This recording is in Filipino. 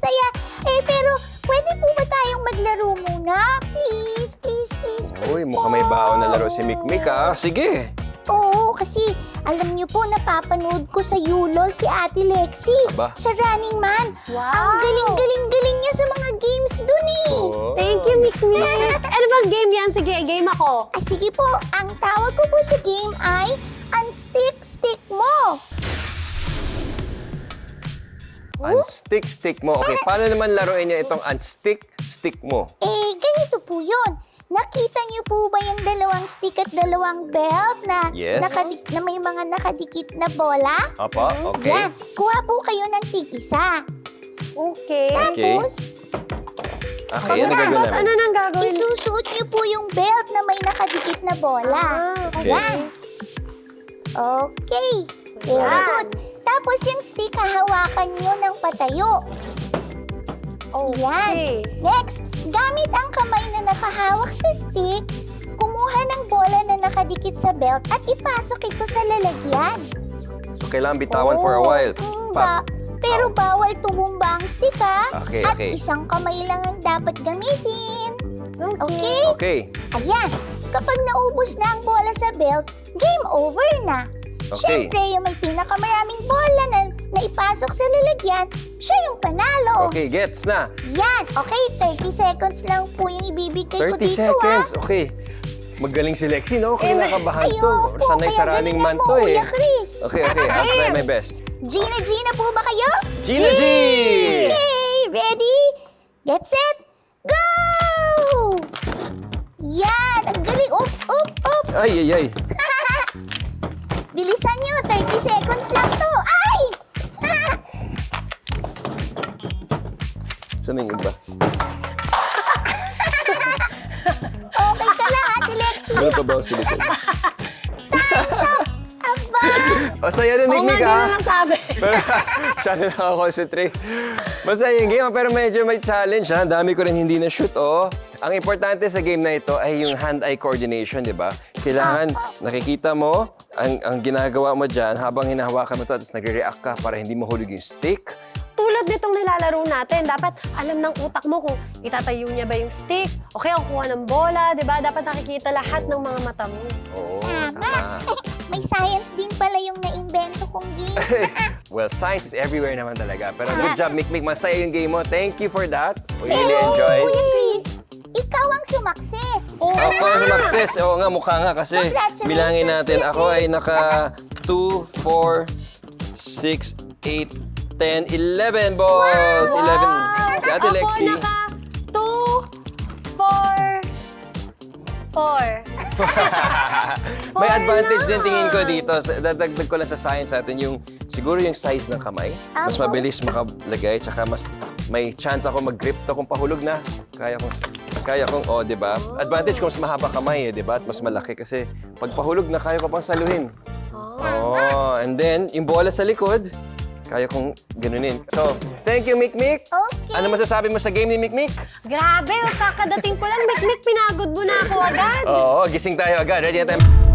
saya. Pero pwede po ba tayong maglaro muna? Please, please, please, please Uy, mukhang may baon na laro si Mikmik, ah. Sige. Oo, kasi alam niyo po, napapanood ko sa Yulol si Ate Lexie. Aba. Sa Running Man. Wow. Ang galing-galing-galing niya sa mga games dun eh. Oh. Thank you, Mikmik. Ano bang game yan? Sige, game ako. Sige po, ang tawag ko po sa game ay Unstick Mo. Unstick mo. Okay, paano naman laruin niya itong unstick mo? Ganito po yun. Nakita niyo po ba yung dalawang stick at dalawang belt na, Yes. na may mga nakadikit na bola? Apa, okay. Yan, kuha po kayo ng tig-isa. Okay. Okay. Tapos, Okay, ano gagawin Tapos, ano namin? nang gagawin? isusuot niyo po yung belt na may nakadikit na bola. Okay. Ayan. Okay. Very Yan. good. Tapos yung stick, hahawakan niyo ng patayo. Okay. Yan. Next, gamit ang kamay na nakahawak sa stick, kumuha ng bola na nakadikit sa belt at ipasok ito sa lalagyan. So, kailangan bitawan for a while. Pero bawal tumumba ang stick, ha? Okay, At okay. isang kamay lang ang dapat gamitin. Okay? Okay. Ayan, kapag naubos na ang bola sa belt, game over na. Okay. Siyempre, yung may pinakamaraming bola na ipasok sa lalagyan, siya yung panalo. Okay, gets na. Yan, okay, 30 seconds lang po yung ibibigay ko 30 dito, seconds. Okay. Magaling si Lexie, no? Kinakabahan to. Ayoko, Sanay sa kaya running galingan man mo, to, eh. Kuya Chris. Okay, I'll try my best. Gina po ba kayo? Gina G! Okay, ready? Get set, go! Yan, ang galing. Up. Ay. Bilisan nyo, 30 seconds lang to. Ay! Saan yung iba? Okay ka lang, Ate Lexie. Ano pa ba si Lexie? Aba! O, saya na, Oo nga, Mikmik, di ha? na nasabi. Pero, siya na nakakonsentrate. Masaya yung game, pero medyo may challenge, ha? Dami ko rin hindi na-shoot, oh. Ang importante sa game na ito ay yung hand-eye coordination, di ba? Kailangan nakikita mo ang ginagawa mo dyan habang hinahawakan mo ito at nagre-react ka para hindi mahulog yung stick. Tulad nitong nilalaro natin, dapat alam ng utak mo kung itatayo niya ba yung stick o kaya kukuha ng bola, di ba? Dapat nakikita lahat ng mga mata mo. Oo, Tama. tama. May science din pala yung naimbento kong game. Well, science is everywhere naman talaga. Pero good job, Mikmik. Masaya yung game mo. Thank you for that. We really enjoyed. Kuya Chris, ikaw ang sumakses. Ako ang sumakses. Oo nga, mukha nga kasi. Congratulations, Bilangin natin. Kuya Ako ay Chris. naka 2, 4, 6, 8, 10, 11 balls. 11. Si Ate Ako Lexie. naka 2, 4. May advantage din na. tingin ko dito. Dadagdag ko lang sa science natin yung siguro yung size ng kamay. Mas Apo. mabilis makalagay tsaka mas may chance ako mag-grip to kung pahulog na. Kaya kong di ba? Advantage kung mas mahaba kamay, di ba? At mas malaki kasi pag pahulog na kaya ko pang saluhin. Oh, and then yung bola sa likod, kaya kong ganunin. So, thank you, Mikmik. Okay. Ano masasabi mo sa game ni Mikmik? Grabe, kakadating ko lang, Mikmik, pinagod mo na ako agad. Oo, gising tayo agad. Ready na tayo.